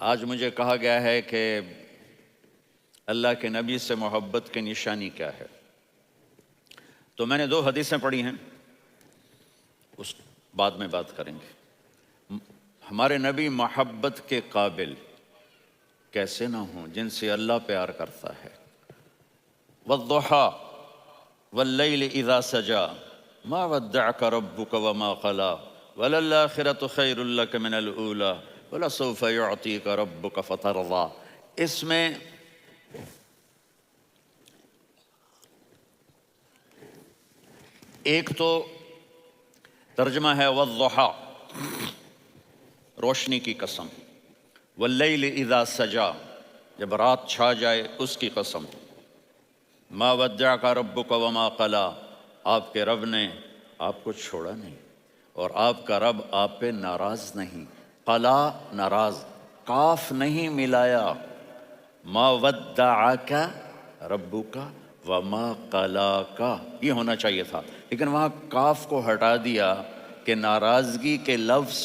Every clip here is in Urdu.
آج مجھے کہا گیا ہے کہ اللہ کے نبی سے محبت کی نشانی کیا ہے، تو میں نے 2 حدیثیں پڑھی ہیں، اس بعد میں بات کریں گے۔ ہمارے نبی محبت کے قابل کیسے نہ ہوں جن سے اللہ پیار کرتا ہے۔ والضحیٰ واللیل اذا سجا ما ودعک ربک وما قلی وللآخرۃ خیر لک من الاولی ولسوف یعطیک ربک فترضی۔ اس میں ایک تو ترجمہ ہے والضحیٰ، روشنی کی قسم، واللیل اذا سجا، جب رات چھا جائے اس کی قسم، ما ودعک ربک وما قلی، آپ کے رب نے آپ کو چھوڑا نہیں اور آپ کا رب آپ پہ ناراض نہیں۔ قلا ناراض، قاف نہیں ملایا، ما ودعک ربک وما قلاک یہ ہونا چاہیے تھا، لیکن وہاں کاف کو ہٹا دیا کہ ناراضگی کے لفظ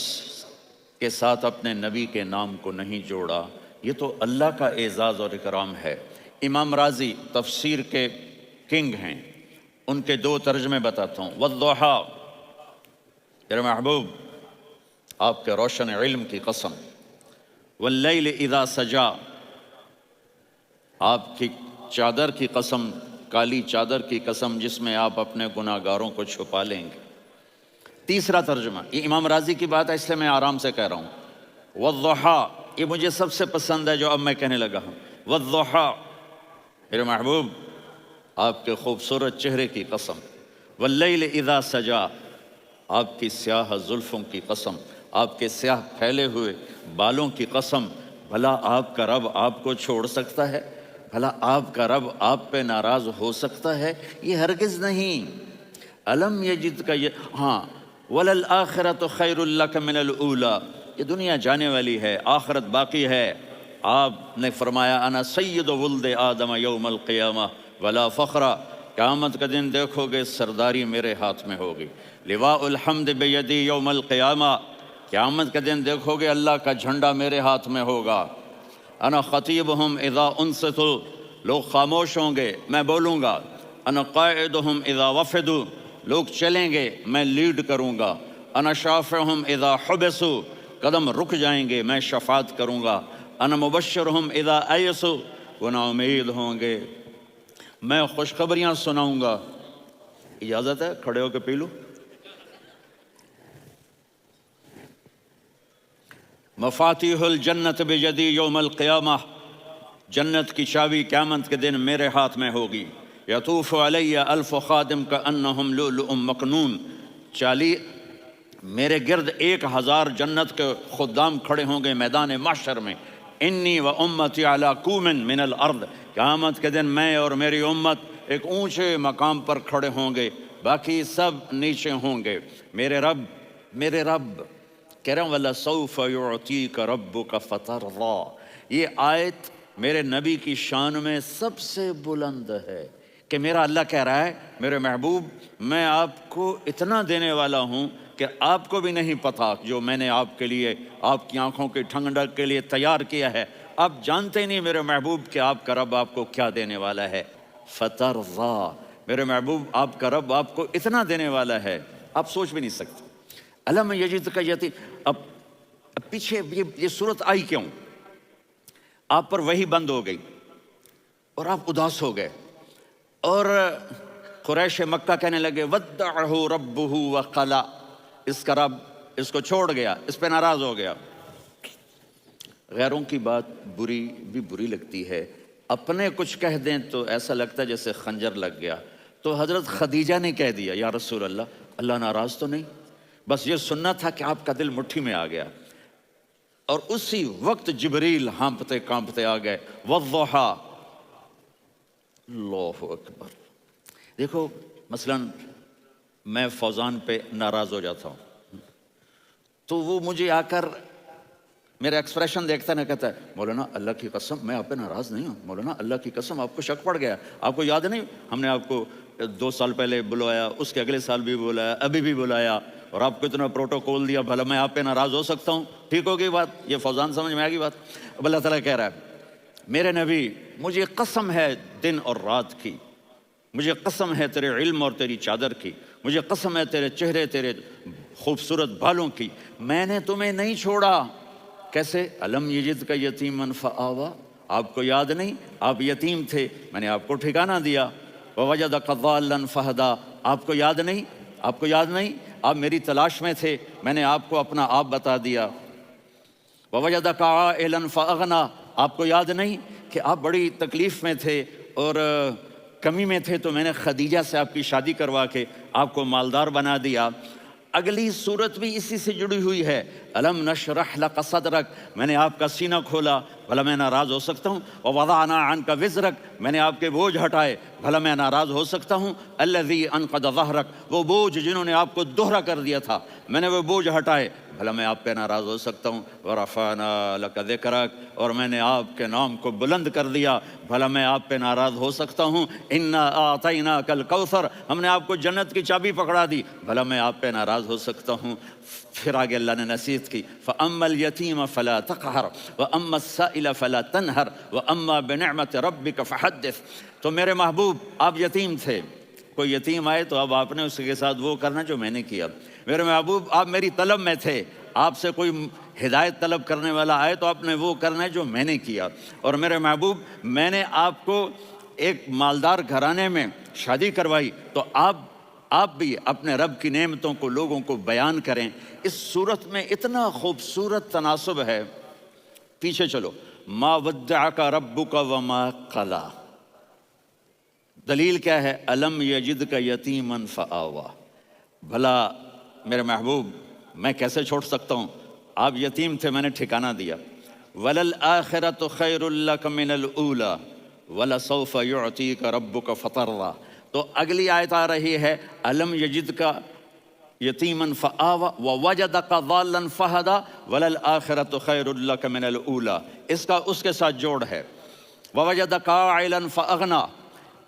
کے ساتھ اپنے نبی کے نام کو نہیں جوڑا۔ یہ تو اللہ کا اعزاز اور اکرام ہے۔ امام رازی تفسیر کے کنگ ہیں، ان کے 2 ترجمے بتاتا ہوں۔ والضحیٰ، میرے محبوب آپ کے روشن علم کی قسم، واللیل اذا سجا، آپ کی چادر کی قسم، کالی چادر کی قسم جس میں آپ اپنے گناہ گاروں کو چھپا لیں گے۔ تیسرا ترجمہ، یہ امام راضی کی بات ہے اس لیے میں آرام سے کہہ رہا ہوں۔ والضحیٰ، یہ مجھے سب سے پسند ہے جو اب میں کہنے لگا ہوں۔ والضحیٰ، میرے محبوب آپ کے خوبصورت چہرے کی قسم، واللیل اذا سجا، آپ کی سیاہ زلفوں کی قسم، آپ کے سیاہ پھیلے ہوئے بالوں کی قسم، بھلا آپ کا رب آپ کو چھوڑ سکتا ہے؟ بھلا آپ کا رب آپ پہ ناراض ہو سکتا ہے؟ یہ ہرگز نہیں۔ الم یجد کا یہ، ہاں، وللآخرۃ خیر لک من الاولی، یہ دنیا جانے والی ہے، آخرت باقی ہے۔ آپ نے فرمایا انا سید ولد آدم یوم القیامہ ولا فخر، قیامت کا دن دیکھو گے سرداری میرے ہاتھ میں ہوگی۔ لواء الحمد بیدی یوم القیامہ، قیامت کا دن دیکھو گے اللہ کا جھنڈا میرے ہاتھ میں ہوگا۔ انا خطیبہم اذا انصتوا، لوگ خاموش ہوں گے میں بولوں گا۔ انا قائدہم اذا وفدوا، لوگ چلیں گے میں لیڈ کروں گا۔ انا شافعہم اذا حبسوا، قدم رک جائیں گے میں شفاعت کروں گا۔ انا مبشرہم اذا ایسوا، وہ نا امید ہوں گے میں خوشخبریاں سناؤں گا۔ اجازت ہے کھڑے ہو کے پی لوں؟ مفاتیح الجنت بیدی یوم القیامہ، جنت کی چابی قیامت کے دن میرے ہاتھ میں ہوگی۔ یطوف علی الف خادم کانہم لؤلؤ مکنون، میرے گرد 1000 جنت کے خدام کھڑے ہوں گے میدان محشر میں۔ انی و امتی علی کوم من الارض، قیامت کے دن میں اور میری امت ایک اونچے مقام پر کھڑے ہوں گے، باقی سب نیچے ہوں گے۔ میرے رب کہہ رہا ہوں وَلَسَوْفَ يُعْطِيكَ رَبُّكَ فَتَرْضَىٰ، یہ آیت میرے نبی کی شان میں سب سے بلند ہے کہ میرا اللہ کہہ رہا ہے میرے محبوب میں آپ کو اتنا دینے والا ہوں کہ آپ کو بھی نہیں پتا جو میں نے آپ کے لیے، آپ کی آنکھوں کی ٹھنڈک کے لیے تیار کیا ہے۔ آپ جانتے نہیں میرے محبوب کہ آپ کا رب آپ کو کیا دینے والا ہے۔ فَتَرْضَىٰ، میرے محبوب آپ کا رب آپ کو اتنا دینے والا ہے آپ سوچ بھی نہیں سکتے۔ الم یجد کا یتی، اب پیچھے یہ صورت آئی کیوں؟ آپ پر وحی بند ہو گئی اور آپ اداس ہو گئے، اور قریش مکہ کہنے لگے ودعہ ربہ وقلا، اس کا رب اس کو چھوڑ گیا، اس پہ ناراض ہو گیا۔ غیروں کی بات بری لگتی ہے، اپنے کچھ کہہ دیں تو ایسا لگتا ہے جیسے خنجر لگ گیا۔ تو حضرت خدیجہ نے کہہ دیا یا رسول اللہ ناراض تو نہیں؟ بس یہ سننا تھا کہ آپ کا دل مٹھی میں آ گیا، اور اسی وقت جبریل ہانپتے کانپتے آ گئے۔ والضحیٰ، اللہ اکبر۔ دیکھو مثلا میں فوزان پہ ناراض ہو جاتا ہوں تو وہ مجھے آ کر میرا ایکسپریشن دیکھتا ہے، کہتا ہے مولانا اللہ کی قسم میں آپ پہ ناراض نہیں ہوں، مولانا اللہ کی قسم آپ کو شک پڑ گیا، آپ کو یاد نہیں ہم نے آپ کو 2 سال پہلے بلایا، اس کے اگلے سال بھی بلایا، ابھی بھی بلایا، اور آپ کو اتنا پروٹوکول دیا، بھلا میں آپ پہ ناراض ہو سکتا ہوں؟ ٹھیک ہوگی بات؟ یہ فوزان سمجھ میں آ گئی بات؟ اب اللہ تعالیٰ کہہ رہا ہے میرے نبی مجھے قسم ہے دن اور رات کی، مجھے قسم ہے تیرے علم اور تیری چادر کی، مجھے قسم ہے تیرے چہرے، تیرے خوبصورت بالوں کی، میں نے تمہیں نہیں چھوڑا۔ کیسے؟ الم یجد کا یتیمن فآوا، آپ کو یاد نہیں آپ یتیم تھے، میں نے آپ کو ٹھکانہ دیا۔ ووجدک ضالا فہدا، آپ کو یاد نہیں، آپ کو یاد نہیں آپ میری تلاش میں تھے، میں نے آپ کو اپنا آپ بتا دیا۔ ووجدک عائلا فاغنا، آپ کو یاد نہیں کہ آپ بڑی تکلیف میں تھے اور کمی میں تھے، تو میں نے خدیجہ سے آپ کی شادی کروا کے آپ کو مالدار بنا دیا۔ اگلی صورت بھی اسی سے جڑی ہوئی ہے، الم نشرح لک صدرک، میں نے آپ کا سینہ کھولا، بھلا میں ناراض ہو سکتا ہوں؟ ووضعنا عنک وزرک، میں نے آپ کے بوجھ ہٹائے، بھلا میں ناراض ہو سکتا ہوں؟ الذی انقض ظہرک، وہ بوجھ جنہوں نے آپ کو دوہرا کر دیا تھا، میں نے وہ بوجھ ہٹائے، بھلا میں آپ پہ ناراض ہو سکتا ہوں؟ ورفعنا لک ذکرک، اور میں نے آپ کے نام کو بلند کر دیا، بھلا میں آپ پہ ناراض ہو سکتا ہوں؟ انا اعطیناک الکوثر، ہم نے آپ کو جنت کی چابی پکڑا دی، بھلا میں آپ پہ ناراض ہو سکتا ہوں؟ پھر آگے اللہ نے نصیحت کی، فَأَمَّا الْيَتِيمَ فَلَا تَقْهَرْ وَأَمَّا السَّائِلَ فَلَا تَنْهَرْ وَأَمَّا بِنِعْمَةِ رَبِّكَ فَحَدِّثْ۔ تو میرے محبوب آپ یتیم تھے، کوئی یتیم آئے تو اب آپ نے اس کے ساتھ وہ کرنا جو میں نے کیا۔ میرے محبوب آپ میری طلب میں تھے، آپ سے کوئی ہدایت طلب کرنے والا آئے تو آپ نے وہ کرنا ہے جو میں نے کیا۔ اور میرے محبوب میں نے آپ کو ایک مالدار گھرانے میں شادی کروائی، تو آپ بھی اپنے رب کی نعمتوں کو لوگوں کو بیان کریں۔ اس صورت میں اتنا خوبصورت تناسب ہے، پیچھے چلو، ما ودعک ربک وما قلی، دلیل کیا ہے؟ الم یجدک یتیما فآوا، بھلا میرے محبوب میں کیسے چھوڑ سکتا ہوں؟ آپ یتیم تھے، میں نے ٹھکانہ دیا۔ وَلَلْآخِرَةُ خَيْرٌ لَكَ مِنَ الْأُولَى وَلَسَوْفَ يُعْطِيكَ رَبُّكَ فَتَرْضَىٰ۔ تو اگلی آیت آ رہی ہے الم یجدک یتیما فآوا ووجدک ضالا فہدا وَلَلْآخِرَةُ خَيْرٌ لَكَ مِنَ الْأُولَى، اس کا اس کے ساتھ جوڑ ہے۔ ووجدک عائلا فأغنى،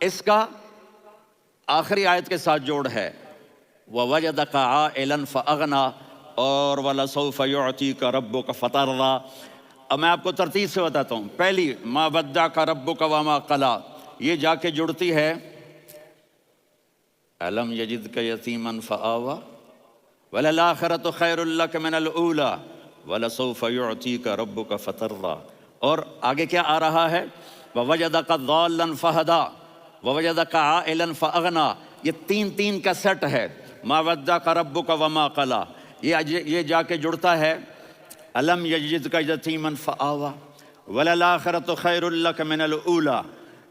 اس کا آخری آیت کے ساتھ جوڑ ہے، ووجدک عائلا فأغنى، اور وَلَسَوْفَ يُعْطِيكَ رَبُّكَ فَتَرْضَىٰ۔ اب میں آپ کو ترتیب سے بتاتا ہوں۔ پہلی ما ودعک ربک وما قلی، یہ جا کے جڑتی ہے الم یجدک یتیما فآوا وَلَلْآخِرَةُ خَيْرٌ لَكَ مِنَ الْأُولَىٰ وَلَسَوْفَ يُعْطِيكَ رَبُّكَ فَتَرْضَىٰ۔ اور آگے کیا آ رہا ہے؟ وَوَجَدَكَ ضَالًّا فَهَدَىٰ وَوَجَدَكَ عَائِلًا فَأَغْنَىٰ۔ یہ تین کا سیٹ ہے، ما ودعک ربک وما قلی، یہ جا کے جڑتا ہے الم یجدک یتیما فآوا وَلَلْآخِرَةُ خَيْرٌ لَكَ مِنَ الْأُولَىٰ،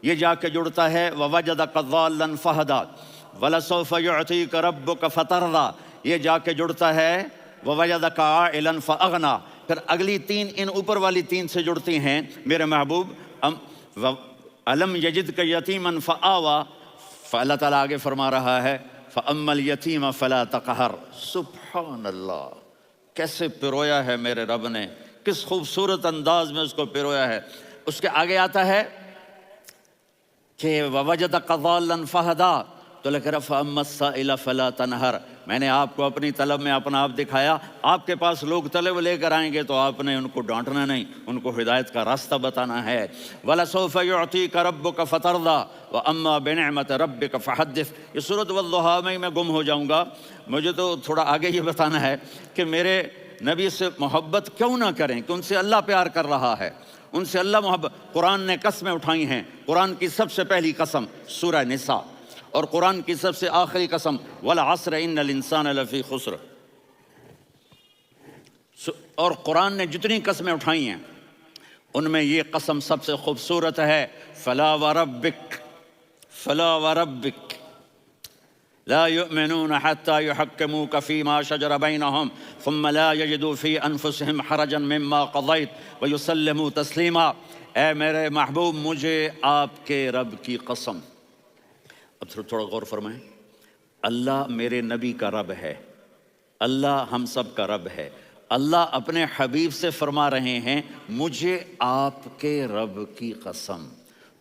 یہ جا کے جڑتا ہے وَوَجَدَكَ ضَالًّا فَهَدَىٰ وَلَسَوْفَ يُعْطِيكَ رَبُّكَ فَتَرْضَىٰ، یہ جا کے جڑتا ہے وَوَجَدَكَ عَائِلًا فَأَغْنَىٰ۔ پھر اگلی تین ان اوپر والی تین سے جڑتی ہیں میرے محبوب، الم یجدک یتیما فآوا، فاللہ تعالیٰ آگے فرما رہا ہے فَأَمَّا الْيَتِيمَ فَلَا تَقْهَرْ۔ سبحان اللہ، کیسے پرویا ہے میرے رب نے، کس خوبصورت انداز میں اس کو پرویا ہے۔ اس کے آگے آتا ہے کہ وَوَجَدَكَ ضَالًّا فَهَدَىٰ، تو لکھ رہا فَأَمَّا السَّائِلَ فَلَا تَنْهَرْ، میں نے آپ کو اپنی طلب میں اپنا آپ دکھایا۔ آپ کے پاس لوگ طلب لے کر آئیں گے تو آپ نے ان کو ڈانٹنا نہیں، ان کو ہدایت کا راستہ بتانا ہے۔ وَلَسَوْفَ يُعْطِيكَ رَبُّكَ فَتَرْضَىٰ وَأَمَّا بِنِعْمَةِ رَبِّكَ فَحَدِّثْ۔ یہ سورۃ والضحیٰ میں گم ہو جاؤں گا، مجھے تو تھوڑا آگے یہ بتانا ہے کہ میرے نبی سے محبت کیوں نہ کریں، کہ ان سے اللہ پیار کر رہا ہے، ان سے اللہ محبت۔ قرآن نے قسمیں اٹھائی ہیں، قرآن کی سب سے پہلی قسم سورہ نساء، اور قرآن کی سب سے آخری قسم وَالْعَصْرِ إِنَّ الْإِنسَانَ لَفِي خُسْرٍ۔ اور قرآن نے جتنی قسمیں اٹھائی ہیں ان میں یہ قسم سب سے خوبصورت ہے، فَلَا وَرَبِّكَ فَلَا وَرَبِّكَ لَا يُؤْمِنُونَ حَتَّى يُحَكِّمُوكَ فِي مَا شَجَرَ بَيْنَهُمْ ثُمَّ لَا يَجِدُوا فِي أَنفُسِهِمْ حَرَجًا مِّمَّا قَضَيْتَ وَيُسَلِّمُوا تَسْلِيمًا۔ اے میرے محبوب، مجھے آپ کے رب کی قسم۔ اب تھوڑا غور فرمائیں، اللہ میرے نبی کا رب ہے، اللہ ہم سب کا رب ہے۔ اللہ اپنے حبیب سے فرما رہے ہیں مجھے آپ کے رب کی قسم،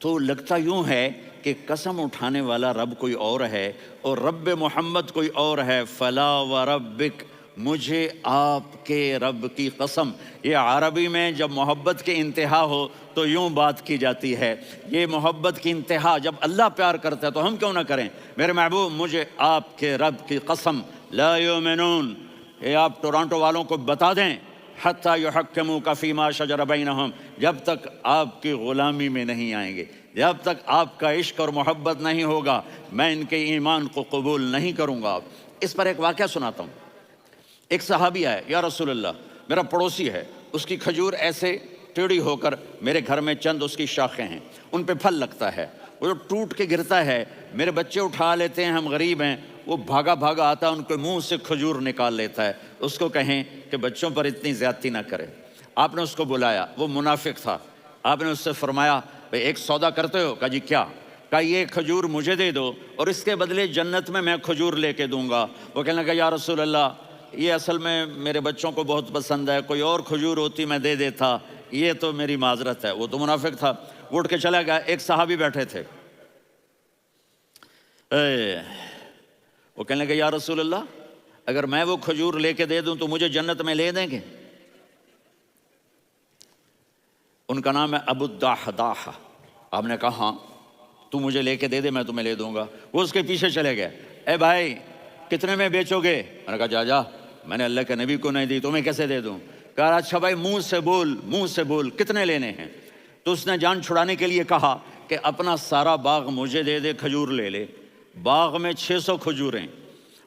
تو لگتا یوں ہے کہ قسم اٹھانے والا رب کوئی اور ہے اور رب محمد کوئی اور ہے۔ فلا وربک، مجھے آپ کے رب کی قسم۔ یہ عربی میں جب محبت کی انتہا ہو تو یوں بات کی جاتی ہے، یہ محبت کی انتہا جب اللہ پیار کرتا ہے تو ہم کیوں نہ کریں۔ میرے محبوب مجھے آپ کے رب کی قسم، لا یؤمنون، یہ آپ ٹورانٹو والوں کو بتا دیں، حتی یحکموک فیما شجر بینہم، جب تک آپ کی غلامی میں نہیں آئیں گے، جب تک آپ کا عشق اور محبت نہیں ہوگا، میں ان کے ایمان کو قبول نہیں کروں گا۔ اس پر ایک واقعہ سناتا ہوں۔ ایک صحابی آئے، یا رسول اللہ میرا پڑوسی ہے، اس کی کھجور ایسے ٹیڑھی ہو کر میرے گھر میں چند اس کی شاخیں ہیں، ان پہ پھل لگتا ہے، وہ جو ٹوٹ کے گرتا ہے، میرے بچے اٹھا لیتے ہیں، ہم غریب ہیں، وہ بھاگا بھاگا آتا ہے، ان کے منہ سے کھجور نکال لیتا ہے۔ اس کو کہیں کہ بچوں پر اتنی زیادتی نہ کرے۔ آپ نے اس کو بلایا، وہ منافق تھا، آپ نے اس سے فرمایا بھئی ایک سودا کرتے ہو؟ کہا جی کیا؟ کہا یہ کھجور مجھے دے دو اور اس کے بدلے جنت میں کھجور لے کے دوں گا۔ وہ کہنے لگا یا رسول اللہ یہ اصل میں میرے بچوں کو بہت پسند ہے، کوئی اور کھجور ہوتی میں دے دیتا، یہ تو میری معذرت ہے۔ وہ تو منافق تھا، وہ اٹھ کے چلا گیا۔ ایک صحابی بیٹھے تھے، وہ کہنے لگے یا رسول اللہ اگر میں وہ کھجور لے کے دے دوں تو مجھے جنت میں لے دیں گے؟ ان کا نام ہے ابو الدحداح۔ آپ نے کہا ہاں تو مجھے لے کے دے دے، میں تمہیں لے دوں گا۔ وہ اس کے پیچھے چلے گئے، اے بھائی کتنے میں بیچو گے؟ میں نے کہا جا جا، میں نے اللہ کے نبی کو نہیں دی، تمہیں کیسے دے دوں؟ کہا اچھا بھائی منہ سے بول کتنے لینے ہیں؟ تو اس نے جان چھڑانے کے لیے کہا کہ اپنا سارا باغ مجھے دے دے، کھجور لے لے۔ باغ میں 600 کھجوریں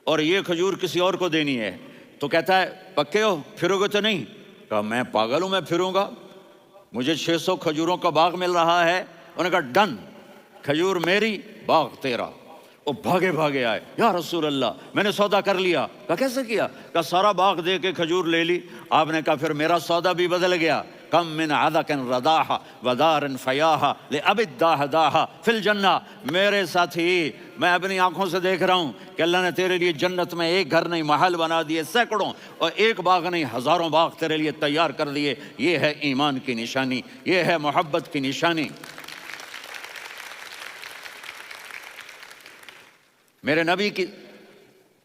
اور یہ کھجور کسی اور کو دینی ہے۔ تو کہتا ہے پکے ہو، پھرو گے تو نہیں؟ کہا میں پاگل ہوں، میں پھروں گا؟ مجھے 600 کھجوروں کا باغ مل رہا ہے۔ انہوں نے کہا ڈن، کھجور میری، باغ تیرا۔ وہ بھاگے بھاگے آئے، یا رسول اللہ میں نے سودا کر لیا۔ کہا کیسے کیا؟ کہا سارا باغ دے کے کھجور لے لی۔ آپ نے کہا پھر میرا سودا بھی بدل گیا۔ کم من عدک رداح ودار فیاح لأب الدحداح فی الجنہ۔ میرے ساتھی میں اپنی آنکھوں سے دیکھ رہا ہوں کہ اللہ نے تیرے لیے جنت میں ایک گھر نہیں محل بنا دیے سینکڑوں، اور ایک باغ نہیں ہزاروں باغ تیرے لیے تیار کر دیے۔ یہ ہے ایمان کی نشانی، یہ ہے محبت کی نشانی۔ میرے نبی کی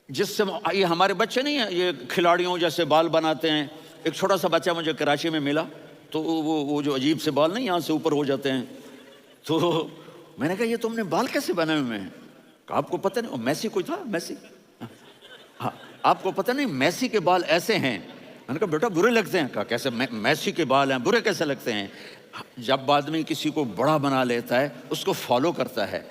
جس سے یہ ہمارے بچے نہیں ہیں یہ کھلاڑیوں جیسے بال بناتے ہیں۔ ایک چھوٹا سا بچہ مجھے کراچی میں ملا، تو وہ جو عجیب سے بال نہیں یہاں سے اوپر ہو جاتے ہیں، تو میں نے کہا یہ تم نے بال کیسے بنائے ہوئے ہیں؟ کہا آپ کو پتہ نہیں، میسی کوئی تھا میسی، ہاں آپ کو پتہ نہیں میسی کے بال ایسے ہیں؟ میں نے کہا بیٹا برے لگتے ہیں۔ کہا کیسے میسی کے بال ہیں برے کیسے لگتے ہیں؟ جب آدمی کسی کو بڑا بنا لیتا ہے اس کو فالو کرتا ہے۔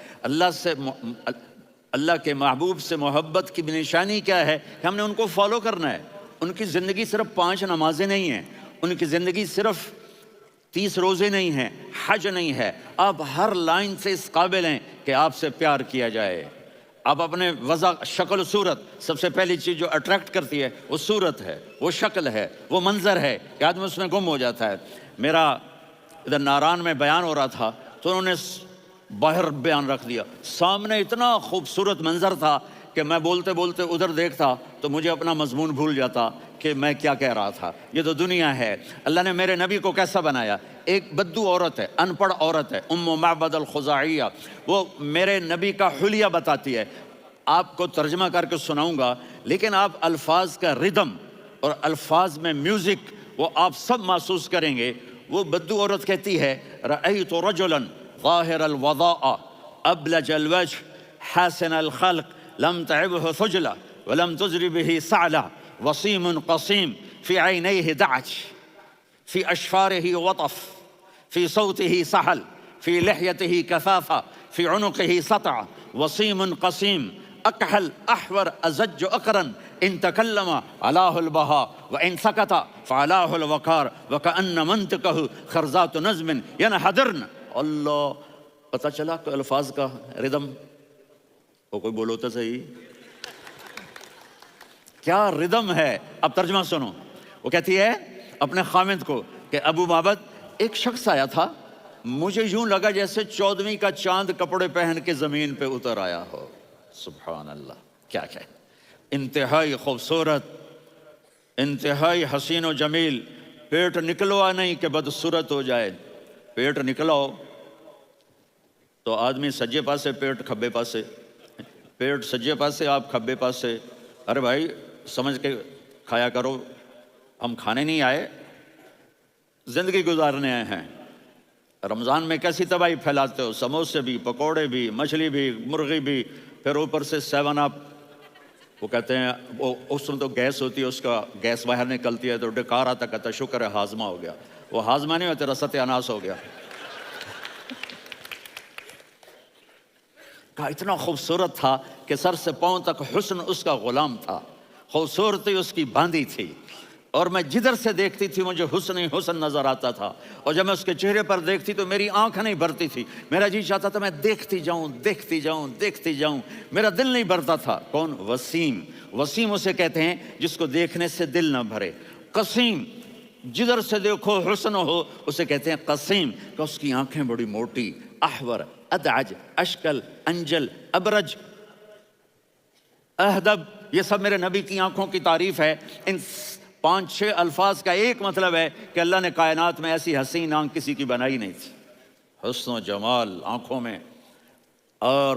اللہ کے محبوب سے محبت کی نشانی کیا ہے کہ ہم نے ان کو فالو کرنا ہے۔ ان کی زندگی صرف 5 نمازیں نہیں ہیں، ان کی زندگی صرف 30 روزے نہیں ہیں، حج نہیں ہے۔ آپ ہر لائن سے اس قابل ہیں کہ آپ سے پیار کیا جائے۔ آپ اپنے وضع شکل و صورت، سب سے پہلی چیز جو اٹریکٹ کرتی ہے وہ صورت ہے، وہ شکل ہے، وہ منظر ہے کہ آدمی اس میں گم ہو جاتا ہے۔ میرا ادھر ناران میں بیان ہو رہا تھا تو انہوں نے باہر بیان رکھ دیا، سامنے اتنا خوبصورت منظر تھا کہ میں بولتے بولتے ادھر دیکھتا تو مجھے اپنا مضمون بھول جاتا کہ میں کیا کہہ رہا تھا۔ یہ تو دنیا ہے۔ اللہ نے میرے نبی کو کیسا بنایا؟ ایک بدو عورت ہے، ان پڑھ عورت ہے، ام معبد الخزاعیہ، وہ میرے نبی کا حلیہ بتاتی ہے۔ آپ کو ترجمہ کر کے سناؤں گا، لیکن آپ الفاظ کا ردم اور الفاظ میں میوزک وہ آپ سب محسوس کریں گے۔ وہ بدو عورت کہتی ہے رأیت رجلا ظاہر الوضاء ابلج الوجه حسن الخلق لم تعبه ثجلة ولم تجر به سعلة وصيم قصيم في عينيه دعج في أشفاره وطف في صوته سحل في لحيته كثافة في عنقه سطع وصيم قصيم أكحل أحور أزج أقرن إن تكلم علاه البهاء وإن سكت فعلاه الوقار وكأن منطقه خرزات نظم ينحدرن۔ اللہ پتہ چلا کہ الفاظ کا ردم، وہ کوئی بولو تو صحیح، کیا ردم ہے۔ اب ترجمہ سنو۔ وہ کہتی ہے اپنے خامد کو کہ ابو معبد ایک شخص آیا تھا، مجھے یوں لگا جیسے 14ویں کا چاند کپڑے پہن کے زمین پہ اتر آیا ہو۔ سبحان اللہ، کیا کہ انتہائی خوبصورت، انتہائی حسین و جمیل۔ پیٹ نکلوا نہیں کہ بدصورت ہو جائے، پیٹ نکلاؤ تو آدمی سجے پاسے پیٹ کھبے پاسے، پیٹ سجے پاسے آپ کھبے پاسے. ارے بھائی سمجھ کے کھایا کرو، ہم کھانے نہیں آئے، زندگی گزارنے آئے ہیں. رمضان میں کیسی تباہی پھیلاتے ہو، سموسے بھی، پکوڑے بھی، مچھلی بھی، مرغی بھی، پھر اوپر سے 7 اپ. وہ کہتے ہیں وہ اس میں تو گیس ہوتی ہے، اس کا گیس باہر نکلتی ہے تو ڈکار آتا، کہتا ہے شکر ہے ہاضمہ ہو گیا. وہ ہاضمہ نہیں ہوتا، رسط اناس ہو گیا. کہا اتنا خوبصورت تھا کہ سر سے پاؤں تک حسن اس کا غلام تھا، خوبصورتی اس کی باندھی تھی، اور میں جدھر سے دیکھتی تھی مجھے حسن ہی حسن نظر آتا تھا. اور جب میں اس کے چہرے پر دیکھتی تو میری آنکھ نہیں بھرتی تھی، میرا جی چاہتا تھا میں دیکھتی جاؤں دیکھتی جاؤں دیکھتی جاؤں، میرا دل نہیں بھرتا تھا. کون؟ وسیم. وسیم اسے کہتے ہیں جس کو دیکھنے سے دل نہ بھرے. قسیم، جدھر سے دیکھو حسن ہو، اسے کہتے ہیں قسیم، کہ اس کی آنکھیں بڑی موٹی، احور، ادعج، اشکل، انجل، ابرج، اہدب. یہ سب میرے نبی کی آنکھوں کی تعریف ہے. ان 5-6 الفاظ کا ایک مطلب ہے کہ اللہ نے کائنات میں ایسی حسین آنکھ کسی کی بنائی نہیں تھی. حسن و جمال آنکھوں میں، اور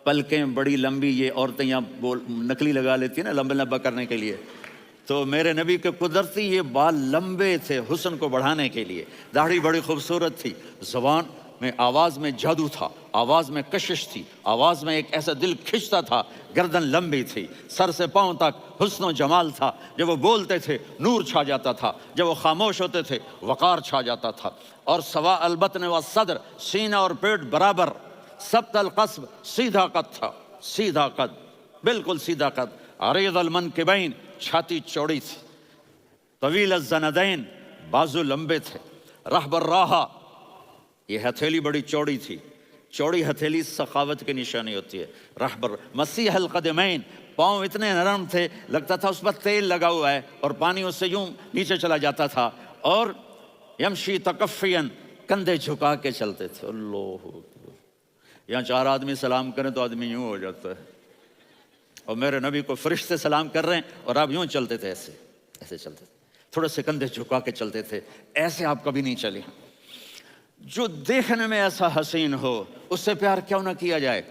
پلکیں بڑی لمبی. یہ عورتیں یہاں نکلی لگا لیتی ہیں نا لمبا لمبا کرنے کے لیے، تو میرے نبی کے قدرتی یہ بال لمبے تھے حسن کو بڑھانے کے لیے. داڑھی بڑی خوبصورت تھی. زبان میں، آواز میں جادو تھا، آواز میں کشش تھی، آواز میں ایک ایسا دل کھنچتا تھا. گردن لمبی تھی، سر سے پاؤں تک حسن و جمال تھا. جب وہ بولتے تھے نور چھا جاتا تھا، جب وہ خاموش ہوتے تھے وقار چھا جاتا تھا. اور سوا البطن و صدر، سینہ اور پیٹ برابر. سبط القصب، سیدھا قد تھا، سیدھا قد، بالکل سیدھا قد. عریض المنکبین، چھاتی چوڑی تھی. طویل الزندین، بازو لمبے تھے. رحب الراحہ، یہ ہتھیلی بڑی چوڑی تھی. چوڑی ہتھیلی سخاوت کی نشانی ہوتی ہے. رحبر. مسیح القدمین، پاؤں اتنے نرم تھے لگتا تھا اس پر تیل لگا ہوا ہے، اور پانی اس سے یوں نیچے چلا جاتا تھا. اور یمشی تکفین، کندھے جھکا کے چلتے تھے. اللہ، یہاں 4 آدمی سلام کریں تو آدمی یوں ہو جاتا ہے. اور میرے نبی کو فرشتے سلام کر رہے ہیں اور آپ یوں چلتے تھے، ایسے ایسے چلتے تھے، تھوڑے سے کندھے جھکا کے چلتے تھے. ایسے آپ کبھی نہیں چلے. جو دیکھنے میں ایسا حسین ہو اس سے پیار کیوں نہ کیا جائے؟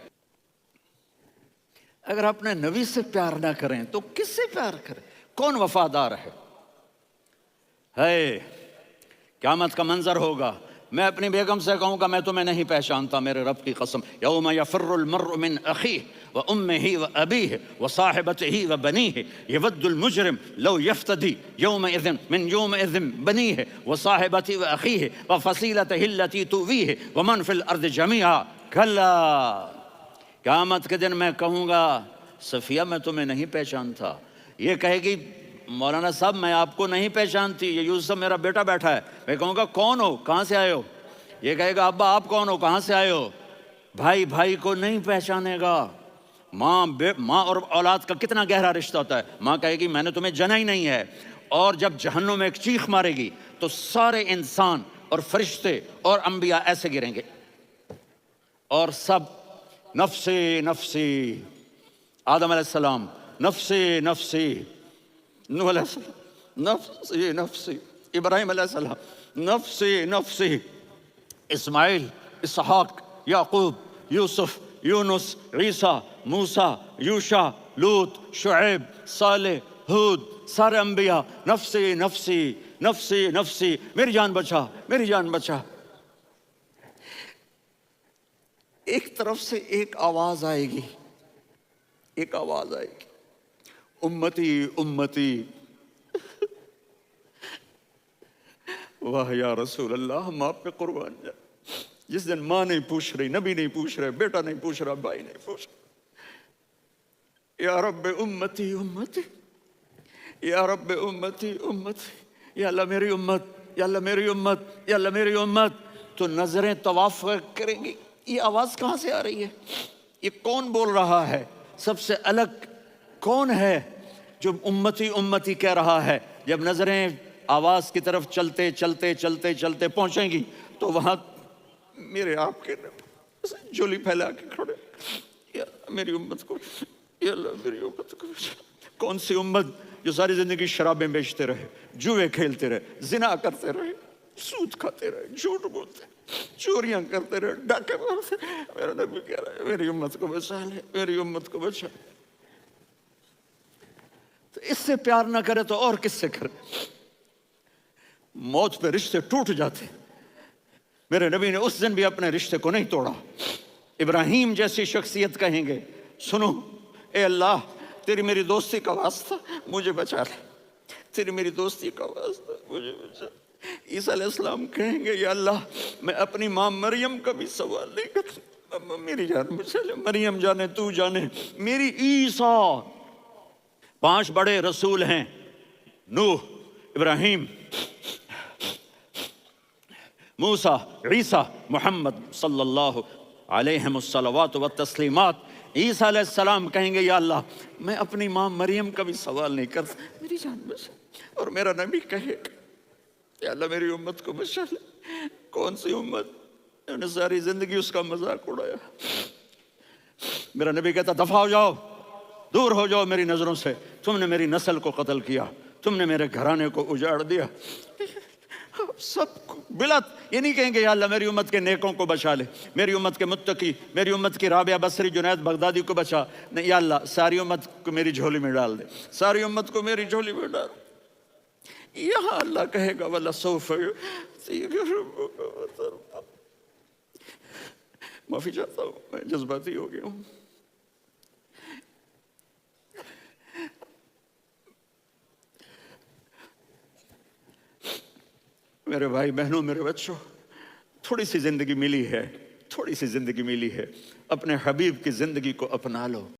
اگر اپنے نبی سے پیار نہ کریں تو کس سے پیار کریں؟ کون وفادار ہے؟ قیامت کا منظر ہوگا. میں اپنی بیگم سے کہوں گا میں تمہیں نہیں پہچانتا، میرے رب کی قسم. یوم یفر المرء من اخیہ وامہ وابیہ وصاحبتہ وبنیہ یود المجرم لو یفتدی یومئذ من یومئذ بنیہ وصاحبتہ واخیہ وفصیلتہ التی تؤویہ ومن فی الارض جمیعا. کلا، قیامت کے دن میں کہوں گا صفیہ میں تمہیں نہیں پہچانتا. یہ کہے گی مولانا صاحب میں آپ کو نہیں پہچانتی، یہ یوسف میرا بیٹا بیٹھا ہے. میں کہوں گا کون ہو، کہاں سے آئے ہو؟ یہ کہے گا ابا آپ کون ہو، کہاں سے آئے ہو؟ بھائی بھائی کو نہیں پہچانے گا. ماں اور اولاد کا کتنا گہرا رشتہ ہوتا ہے. ماں کہے گی میں نے تمہیں جنا ہی نہیں ہے. اور جب جہنم میں ایک چیخ مارے گی تو سارے انسان اور فرشتے اور انبیاء ایسے گریں گے، اور سب نفسی نفسی. آدم علیہ السلام نفسی نفسی، نوح علیہ السلام نفسی نفسی، ابراہیم علیہ السلام نفسی نفسی، اسماعیل، اسحاق، یعقوب، یوسف، یونس، عیسیٰ، موسیٰ، یوشع، لوط، شعیب، صالح، ہود، سارے انبیاء نفسی نفسی نفسی نفسی، میری جان بچا میری جان بچا. ایک طرف سے ایک آواز آئے گی، ایک آواز آئے گی، امتی امتی. واہ یا رسول اللہ، ہم آپ پہ قربان جائیں. جس دن ماں نہیں پوچھ رہی، نبی نہیں پوچھ رہے، بیٹا نہیں پوچھ رہا، بھائی نہیں پوچھ رہا، یا رب امتی امتی، یا رب امتی امتی، یا اللہ میری امت، یا اللہ میری امت، یا اللہ میری امت. تو نظریں طواف کریں گی. یہ آواز کہاں سے آ رہی ہے؟ یہ کون بول رہا ہے؟ سب سے الگ کون ہے جو امتی امتی کہہ رہا ہے؟ جب نظریں آواز کی طرف چلتے چلتے چلتے چلتے پہنچیں گی تو وہاں میرے آپ کے جولی پھیلا کے کھڑے، یا میری امت کو، یا اللہ میری امت کو. کون سی امت جو ساری زندگی شرابیں بیچتے رہے، جوئے کھیلتے رہے، زنا کرتے رہے، سود کھاتے رہے، جھوٹ بولتے رہے. چوریاں کرتے رہے، ڈاکے مارتے، میرا نبی کہہ رہا ہے میری امت کو بچا لے، میری امت کو بچا لے۔ تو اس سے پیار نہ کرے تو اور کس سے کرے؟ موت پہ رشتے ٹوٹ جاتے، میرے نبی نے اس دن بھی اپنے رشتے کو نہیں توڑا۔ ابراہیم جیسی شخصیت کہیں گے سنو اے اللہ تیری میری دوستی کا واسطہ مجھے بچا لے، تیری میری دوستی کا واسطہ مجھے بچا لے۔ عیسیٰ علیہ السلام کہیں گے یا اللہ میں اپنی ماں مریم کا بھی سوال نہیں کرتا، میری جان بچا لے، مریم جانے تو جانے میری عیسیٰ۔ 5 بڑے رسول ہیں، نوح، ابراہیم، موسیٰ، عیسیٰ، محمد صلی اللہ علیہ الصلوات والتسلیمات۔ عیسیٰ علیہ السلام کہیں گے یا اللہ میں اپنی ماں مریم کا بھی سوال نہیں کرتا، میری جان بچا۔ اور میرا نبی کہے گا یا اللہ میری امت کو بچا لے۔ کون سی امت؟ انہوں نے ساری زندگی اس کا مذاق اڑایا۔ میرا نبی کہتا دفع ہو جاؤ، دور ہو جاؤ میری نظروں سے، تم نے میری نسل کو قتل کیا، تم نے میرے گھرانے کو اجاڑ دیا۔ سب بلت یہ نہیں کہیں گے یا اللہ میری امت کے نیکوں کو بچا لے، میری امت کے متقی، میری امت کی رابعہ بصری، جنید بغدادی کو بچا، نہیں یا اللہ ساری امت کو میری جھولی میں ڈال دے، ساری امت کو میری جھولی میں ڈال۔ یہاں اللہ کہے گا وَلَسَوْفَ يُعْطِيكَ رَبُّكَ فَتَرْضَىٰ۔ معافی چاہتا ہوں میں جذباتی ہو گیا ہوں۔ میرے بھائی بہنوں، میرے بچوں، تھوڑی سی زندگی ملی ہے، تھوڑی سی زندگی ملی ہے، اپنے حبیب کی زندگی کو اپنا لو۔